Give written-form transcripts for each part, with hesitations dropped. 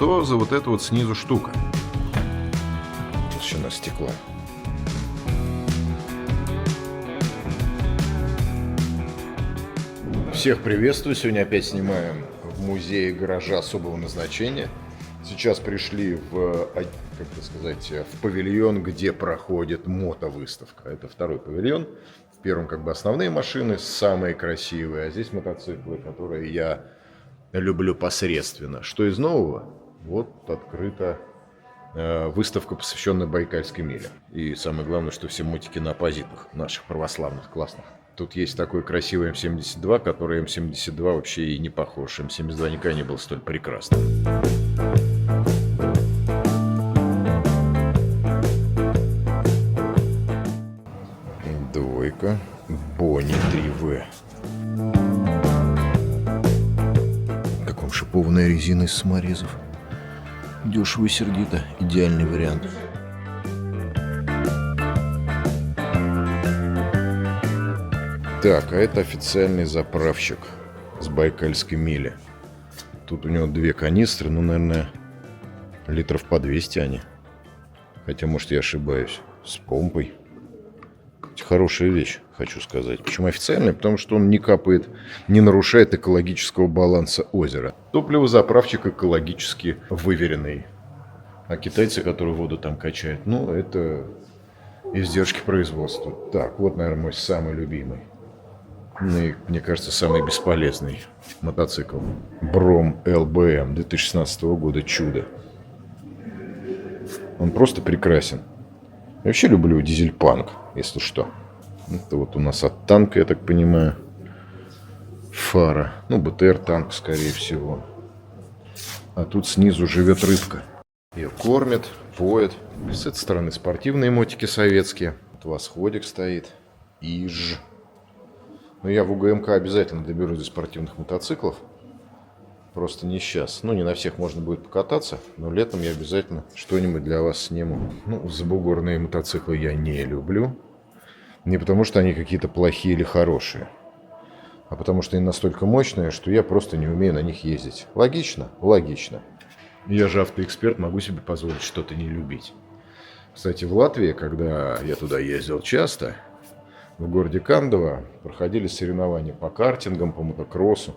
то за вот эту вот снизу штука. Тут еще на стекло. Всех приветствую. Сегодня опять снимаем в музее гаража особого назначения. Сейчас пришли в павильон, где проходит мотовыставка. Это второй павильон. В первом основные машины, самые красивые, а здесь мотоциклы, которые я люблю посредственно. Что из нового? Вот открыта выставка, посвященная Байкальской миле. И самое главное, что все мотики на оппозитах наших православных, классных. Тут есть такой красивый М-72, который М-72 вообще и не похож. М-72 никогда не был столь прекрасным. Двойка. Бонни 3В. Как вам шипованная резина из саморезов? Дешево и сердито. Идеальный вариант. Так, а это официальный заправщик с Байкальской мили. Тут у него две канистры, наверное, литров по 200 они. Хотя, может, я ошибаюсь. С помпой. Хорошая вещь, хочу сказать. Почему официальный? Потому что он не капает, не нарушает экологического баланса озера. Топливозаправщик экологически выверенный. А китайцы, которые воду там качают, это издержки производства. Так, вот, наверное, мой самый любимый. И, мне кажется, самый бесполезный мотоцикл. Бром ЛБМ 2016 года. Чудо. Он просто прекрасен. Я вообще люблю дизель-панк, если что. Это вот у нас от танка, я так понимаю, фара. БТР-танк, скорее всего. А тут снизу живет рыбка. Ее кормят, поят. С этой стороны спортивные мотики советские. Вот восходик стоит. Иж. Но я в УГМК обязательно доберусь до спортивных мотоциклов. Просто не сейчас. Не на всех можно будет покататься. Но летом я обязательно что-нибудь для вас сниму. Забугорные мотоциклы я не люблю. Не потому, что они какие-то плохие или хорошие. А потому, что они настолько мощные, что я просто не умею на них ездить. Логично? Логично. Я же автоэксперт, могу себе позволить что-то не любить. Кстати, в Латвии, когда я туда ездил часто, в городе Кандава проходили соревнования по картингам, по мотокроссу.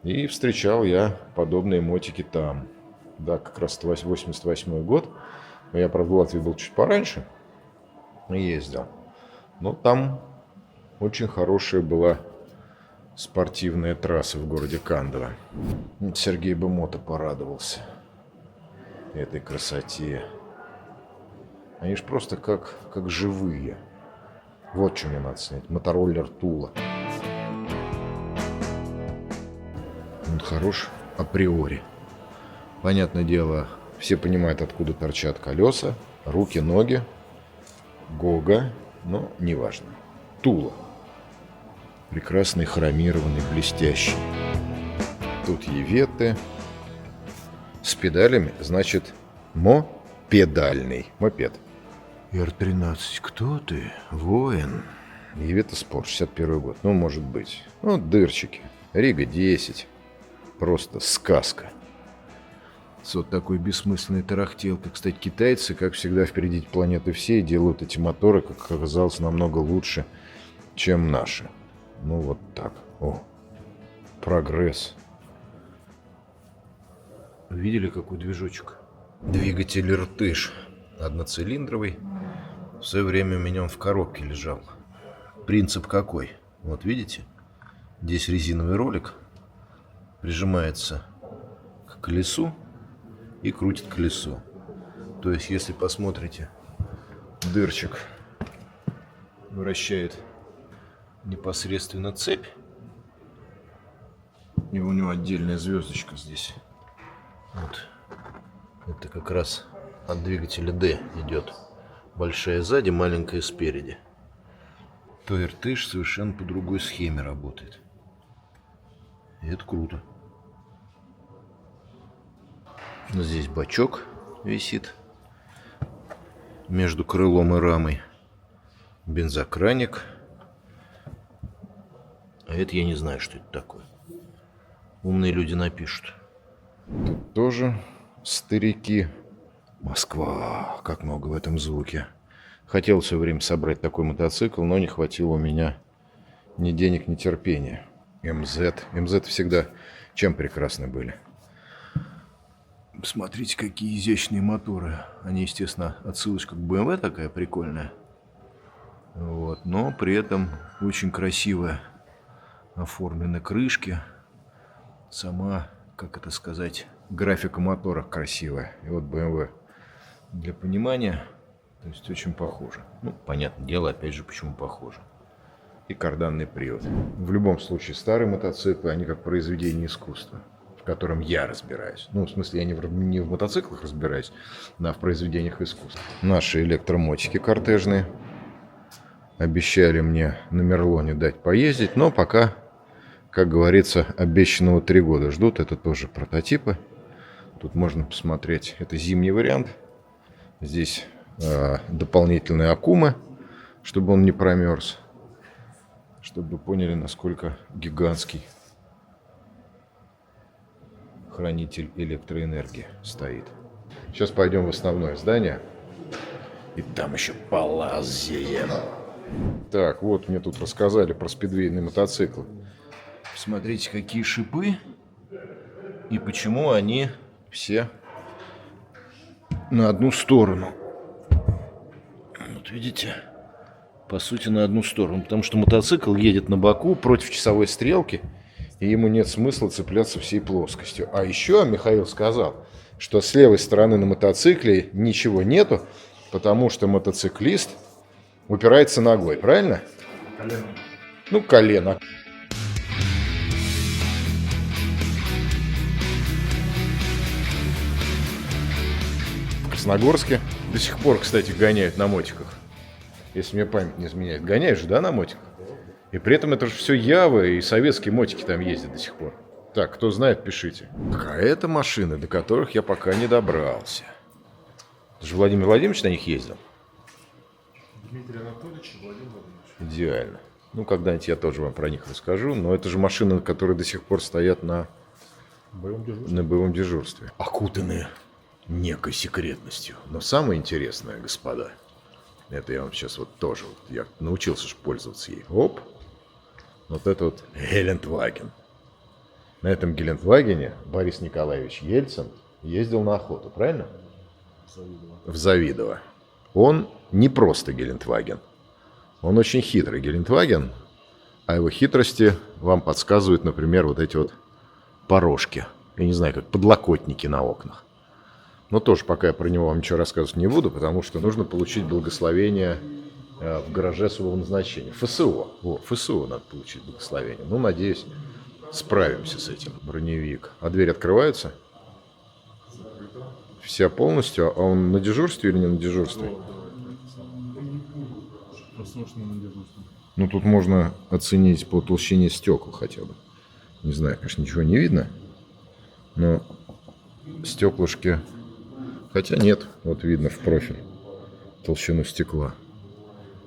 И встречал я подобные мотики там. Да, как раз 88 год. Но я, правда, в Латвии был чуть пораньше. И ездил. Но там очень хорошая была спортивная трасса в городе Кандава. Сергей Бемото порадовался этой красоте. Они же просто как живые. Вот что мне надо снять. Мотороллер Тула. Он хорош априори. Понятное дело, все понимают, откуда торчат колеса, руки, ноги. Гога, но неважно. Тула. Прекрасный, хромированный, блестящий. Тут еветы. С педалями, значит, мопедальный. Мопед. Р-13, кто ты? Воин. Евета Спорт, 61 год. Может быть. Дырчики. Рига 10. Просто сказка. С вот такой бессмысленной тарахтелкой. Кстати, китайцы, как всегда, впереди планеты всей, делают эти моторы, как оказалось, намного лучше, чем наши. Вот так. О, прогресс. Видели, какой движочек? Двигатель Иртыш. Одноцилиндровый. В свое время у меня он в коробке лежал. Принцип какой? Вот видите? Здесь резиновый ролик. Прижимается к колесу и крутит колесо. То есть, если посмотрите, дырчик вращает непосредственно цепь. И у него отдельная звездочка здесь. Вот. Это как раз от двигателя D идет. Большая сзади, маленькая спереди. То Иртыш совершенно по другой схеме работает. И это круто. Здесь бачок висит между крылом и рамой. Бензокраник. А это я не знаю, что это такое. Умные люди напишут. Тут тоже Старики. Москва. Как много в этом звуке. Хотел все время собрать такой мотоцикл, но не хватило у меня ни денег, ни терпения. МЗ. МЗ всегда чем прекрасны были. Смотрите, какие изящные моторы. Они, естественно, отсылочка к BMW такая прикольная. Вот. Но при этом очень красиво оформлены крышки. Сама, как это сказать, графика мотора красивая. И вот BMW. Для понимания, то есть очень похоже. Ну, понятное дело, опять же, почему похоже. И карданный привод. В любом случае, старые мотоциклы, они как произведение искусства, в котором я разбираюсь. Ну, в смысле, я не в мотоциклах разбираюсь, а в произведениях искусства. Наши электромотики кортежные обещали мне на Мерлоне дать поездить, но пока, как говорится, обещанного 3 года ждут. Это тоже прототипы. Тут можно посмотреть. Это зимний вариант. Здесь дополнительные аккумы, чтобы он не промерз. Чтобы вы поняли, насколько гигантский хранитель электроэнергии стоит. Сейчас пойдем в основное здание. И там еще полазеем. Так, вот мне тут рассказали про спидвейные мотоциклы. Смотрите, какие шипы. И почему они все на одну сторону. Вот видите? По сути, на одну сторону. Потому что мотоцикл едет на боку против часовой стрелки. И ему нет смысла цепляться всей плоскостью. А еще Михаил сказал, что с левой стороны на мотоцикле ничего нету, потому что мотоциклист упирается ногой. Правильно? Колено. Ну, колено. В Красногорске до сих пор, кстати, гоняют на мотиках. Если мне память не изменяет. Гоняют же, да, на мотиках? И при этом это же все Явы и советские мотики там ездят до сих пор. Так, кто знает, пишите. А это машины, до которых я пока не добрался. Это же Владимир Владимирович на них ездил? Дмитрий Анатольевич и Владимир Владимирович. Идеально. Ну, когда-нибудь я тоже вам про них расскажу. Но это же машины, которые до сих пор стоят на боевом дежурстве. Окутанные некой секретностью. Но самое интересное, господа, это я вам сейчас вот тоже, вот я научился же пользоваться ей. Оп. Вот это вот Гелендваген. На этом Гелендвагене Борис Николаевич Ельцин ездил на охоту, правильно? В Завидово. Он не просто Гелендваген. Он очень хитрый Гелендваген. А его хитрости вам подсказывают, например, вот эти вот порожки. Я не знаю, как подлокотники на окнах. Но тоже пока я про него вам ничего рассказывать не буду, потому что нужно получить благословение в гараже своего назначения. ФСО. ФСО надо получить благословение. Ну, надеюсь, справимся с этим. Броневик. А дверь открывается? Вся полностью? А он на дежурстве или не на дежурстве? Ну, тут можно оценить по толщине стекол хотя бы. Не знаю, конечно, ничего не видно. Но стеклышки... Хотя нет, вот видно в профиль толщину стекла.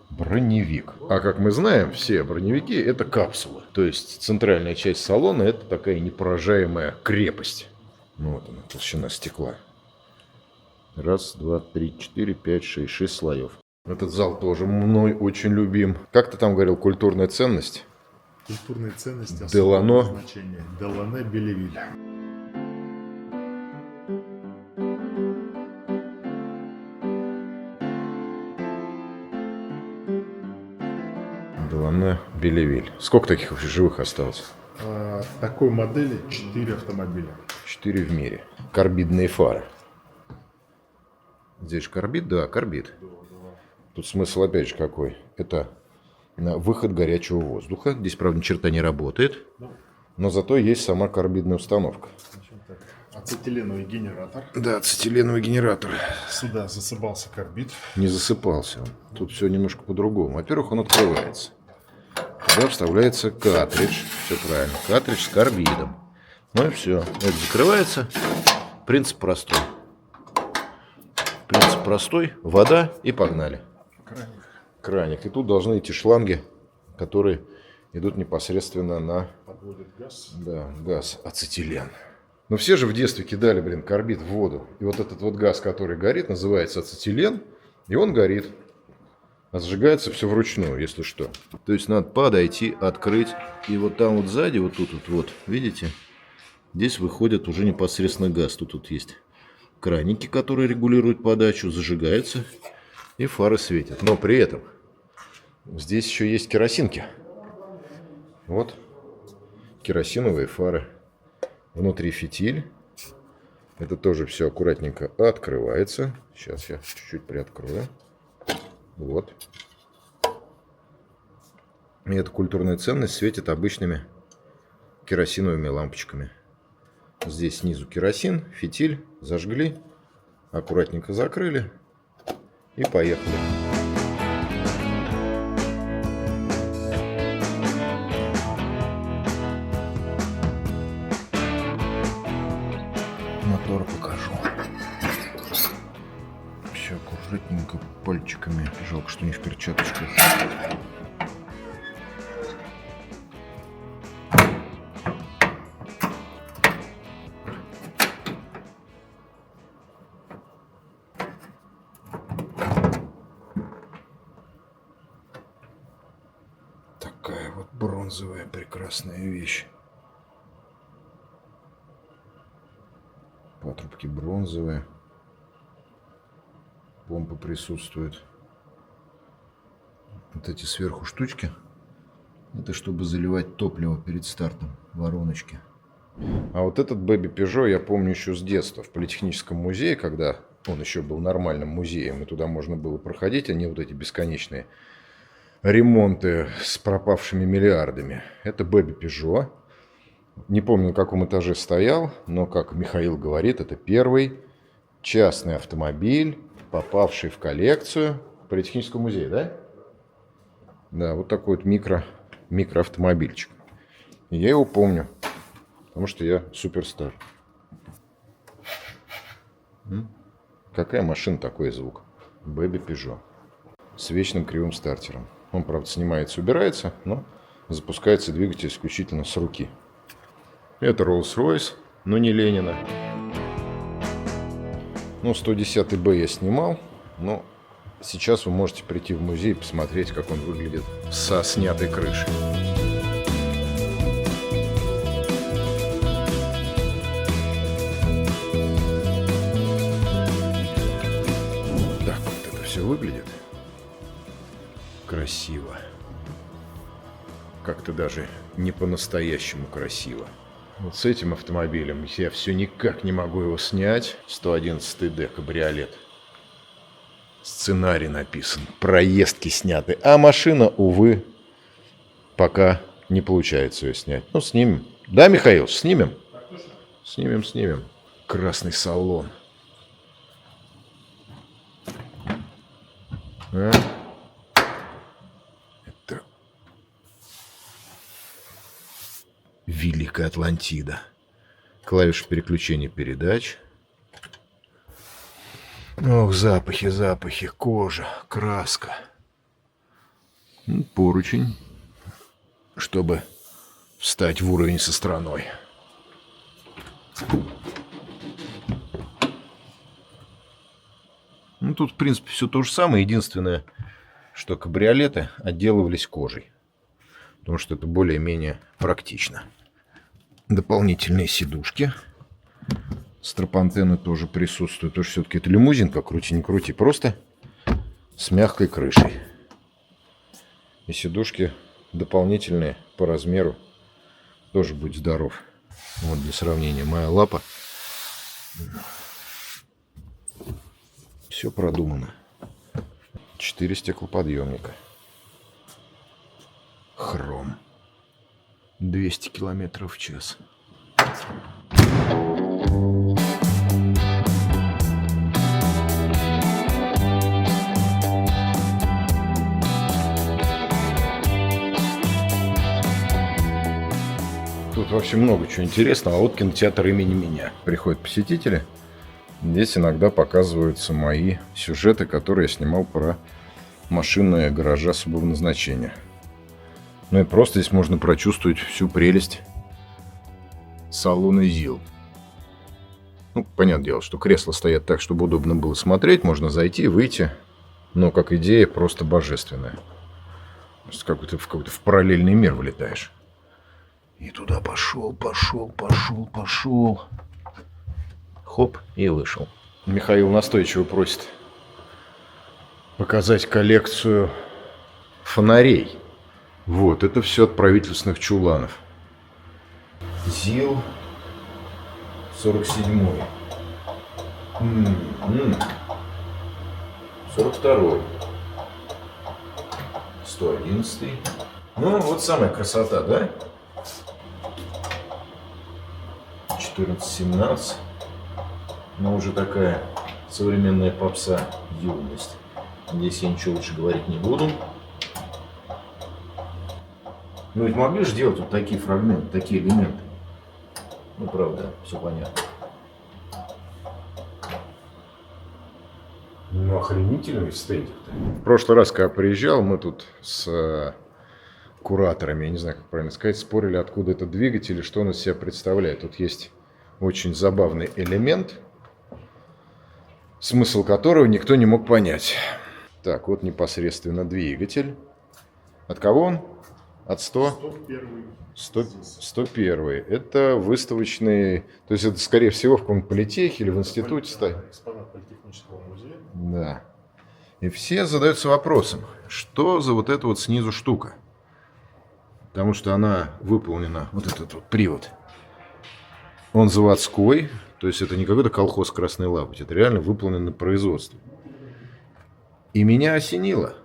Броневик. А как мы знаем, все броневики – это капсулы. То есть центральная часть салона – это такая непоражаемая крепость. Ну вот она, толщина стекла. 1, 2, 3, 4, 5, 6, 6 слоев. Этот зал тоже мной очень любим. Как ты там говорил, культурная ценность? Культурные ценности Делано. особого значения. Делане Белевиль. Делане Белевиль. Сколько таких вообще живых осталось? Такой модели 4 автомобиля. 4 в мире. Карбидные фары. Здесь же карбид? Да, карбид. Тут смысл опять же какой. Это на выход горячего воздуха. Здесь, правда, ни черта не работает. Но зато есть сама карбидная установка. Ацетиленовый генератор. Да, ацетиленовый генератор. Сюда засыпался карбид. Не засыпался. Тут все немножко по-другому. Во-первых, он открывается. Туда вставляется картридж. Все правильно. Картридж с карбидом. Ну и все. Это закрывается. Принцип простой. Принцип простой. Вода и погнали. Краник. Краник. И тут должны идти шланги, которые идут непосредственно на... Подводит газ. Да, газ. Ацетилен. Но все же в детстве кидали, блин, карбид в воду. И вот этот вот газ, который горит, называется ацетилен. И он горит. А сжигается все вручную, если что. То есть надо подойти, открыть. И вот там вот сзади, вот тут вот, видите? Здесь выходит уже непосредственно газ. Тут есть краники, которые регулируют подачу. Зажигается. И фары светят. Но при этом здесь еще есть керосинки. Вот. Керосиновые фары. Внутри фитиль. Это тоже все аккуратненько открывается. Сейчас я чуть-чуть приоткрою. Вот. И эта культурная ценность светит обычными керосиновыми лампочками. Здесь снизу керосин, фитиль, зажгли, аккуратненько закрыли и поехали. Мотор покажу. Все аккуратненько пальчиками. Жалко, что не в перчаточках. Такая вот бронзовая прекрасная вещь. Патрубки бронзовые. Помпа присутствует. Вот эти сверху штучки. Это чтобы заливать топливо перед стартом. Вороночки. А вот этот Baby Peugeot я помню еще с детства. В Политехническом музее, когда он еще был нормальным музеем, и туда можно было проходить, а не вот эти бесконечные ремонты с пропавшими миллиардами. Это Baby Peugeot. Не помню, на каком этаже стоял, но, как Михаил говорит, это первый частный автомобиль, попавший в коллекцию Политехнического музея, да? Да, вот такой вот микроавтомобильчик. И я его помню, потому что я суперстар. Какая машина, такой звук. Baby Peugeot. С вечным кривым стартером. Он, правда, снимается, убирается, но запускается двигатель исключительно с руки. Это Rolls-Royce, но не Ленина. Ну, 110Б я снимал, но сейчас вы можете прийти в музей и посмотреть, как он выглядит со снятой крышей. Так вот это все выглядит. Красиво. Как-то даже не по-настоящему красиво. Вот с этим автомобилем я все никак не могу его снять. 111D кабриолет. Сценарий написан, проездки сняты. А машина, увы, пока не получается ее снять. Ну, снимем. Да, Михаил, снимем? Снимем. Красный салон. А? Это Великая Атлантида. Клавиша переключения передач. Ох, запахи, кожа, краска. Поручень, чтобы встать в уровень со страной. Ну, тут, в принципе, все то же самое. Единственное, что кабриолеты отделывались кожей. Потому что это более-менее практично. Дополнительные сидушки. Стропантенны тоже присутствуют. Потому что все-таки это лимузин, как крути не крути. Просто с мягкой крышей. И сидушки дополнительные по размеру. Тоже будь здоров. Вот для сравнения моя лапа. Все продумано. 4 стеклоподъемника. Хром. 200 км в час. Тут вообще много чего интересного. А вот кинотеатр имени меня. Приходят посетители. Здесь иногда показываются мои сюжеты, которые я снимал про машинные гаражи особого назначения. Ну и просто здесь можно прочувствовать всю прелесть салона ЗИЛ. Ну, понятное дело, что кресла стоят так, чтобы удобно было смотреть. Можно зайти, выйти. Но как идея просто божественная. В параллельный мир вылетаешь. И туда пошел. Хоп, и вышел. Михаил настойчиво просит показать коллекцию фонарей. Вот, это все от правительственных чуланов. ЗИЛ 47-й. 42-й. 111-й. Ну, вот самая красота, да? 14-17. Но уже такая современная попса, юность. Здесь я ничего лучше говорить не буду. Ну ведь могли же делать вот такие фрагменты, такие элементы. Ну правда, все понятно. Ну, охренительный стендик-то. В прошлый раз, когда приезжал, мы тут с кураторами, я не знаю, как правильно сказать, спорили, откуда этот двигатель и что он из себя представляет. Тут есть очень забавный элемент, смысл которого никто не мог понять. Так, вот непосредственно двигатель. От кого он? От 101. Это выставочный, то есть это, скорее всего, в каком-то политехе или в институте стоит. Экспонат Политехнического музея. Да. И все задаются вопросом, что за вот эта вот снизу штука? Потому что она выполнена, вот этот вот привод. Он заводской, то есть это не какой-то колхоз Красной Лапоть, это реально выполнено на производстве. И меня осенило,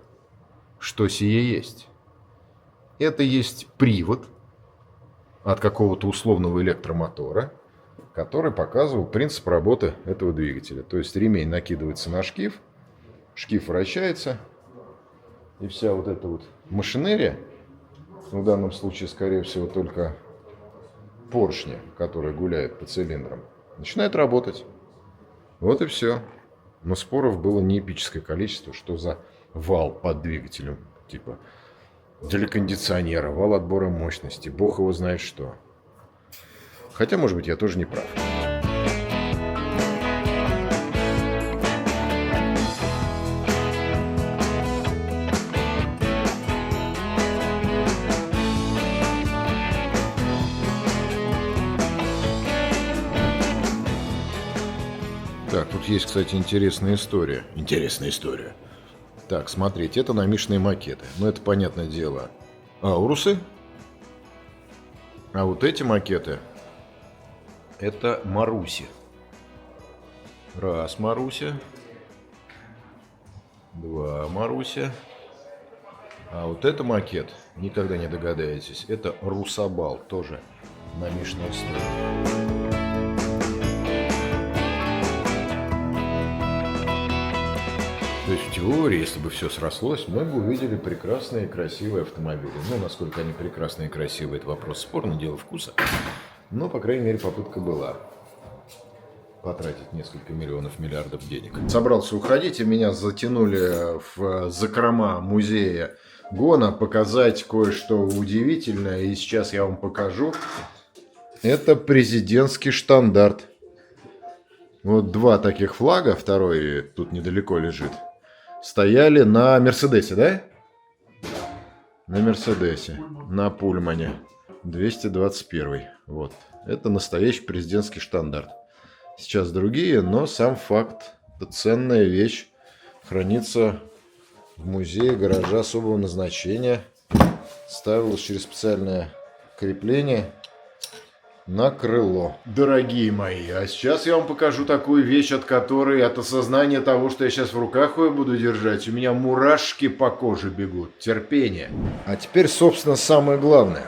что сие есть. Это есть привод от какого-то условного электромотора, который показывал принцип работы этого двигателя. То есть ремень накидывается на шкив, шкив вращается, и вся вот эта вот машинерия, в данном случае, скорее всего, только поршни, которые гуляют по цилиндрам, начинает работать. Вот и все. Но споров было не эпическое количество, что за вал под двигателем, типа для кондиционера, вал отбора мощности, бог его знает что. Хотя, может быть, я тоже не прав. Так, тут есть, кстати, интересная история. Так, смотрите, это намишенные макеты. Ну, это, понятное дело, аурусы. А вот эти макеты — это Маруси. Раз Маруся. Два Маруся. А вот это макет, никогда не догадаетесь, это Русабал, тоже намишенная история. То есть в теории, если бы все срослось, мы бы увидели прекрасные и красивые автомобили. Ну, насколько они прекрасные и красивые, это вопрос спорный, дело вкуса. Но, по крайней мере, попытка была потратить несколько миллиардов денег. Собрался уходить, и меня затянули в закрома музея Гона показать кое-что удивительное. И сейчас я вам покажу. Это президентский штандарт. Вот два таких флага, второй тут недалеко лежит, стояли на Мерседесе, да? На Мерседесе, на Пульмане, 221. Вот. Это настоящий президентский штандарт. Сейчас другие, но сам факт, это ценная вещь, хранится в музее гаража особого назначения. Ставилась через специальное крепление на крыло. Дорогие мои, а сейчас я вам покажу такую вещь, от которой, от осознания того, что я сейчас в руках ее буду держать, у меня мурашки по коже бегут. Терпение. А теперь, собственно, самое главное.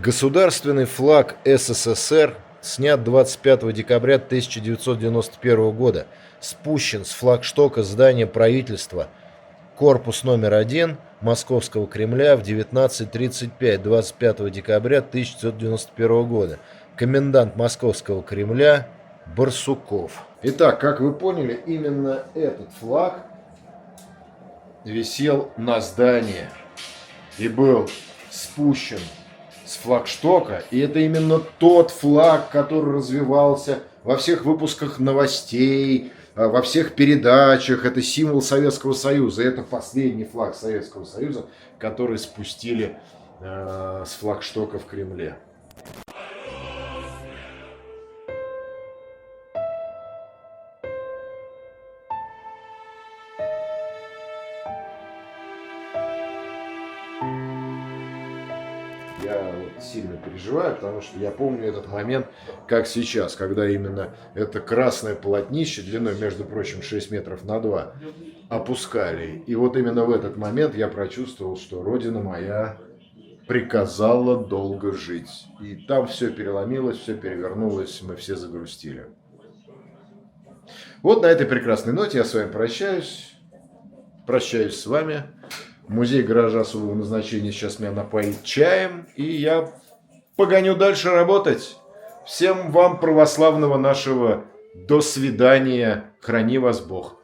Государственный флаг СССР снят 25 декабря 1991 года. Спущен с флагштока здания правительства, корпус номер 1 Московского Кремля в 19:35, 25 декабря 1991 года. Комендант Московского Кремля Барсуков. Итак, как вы поняли, именно этот флаг висел на здании и был спущен с флагштока. И это именно тот флаг, который развивался во всех выпусках новостей, во всех передачах. Это символ Советского Союза. Это последний флаг Советского Союза, который спустили с флагштока в Кремле. Я вот сильно переживаю, потому что я помню этот момент, как сейчас, когда именно это красное полотнище длиной, между прочим, 6 метров на 2 опускали. И вот именно в этот момент я прочувствовал, что Родина моя приказала долго жить. И там все переломилось, все перевернулось, мы все загрустили. Вот на этой прекрасной ноте я с вами прощаюсь. Прощаюсь с вами. Музей гаража особого назначения сейчас меня напоит чаем, и я погоню дальше работать. Всем вам православного нашего до свидания. Храни вас Бог.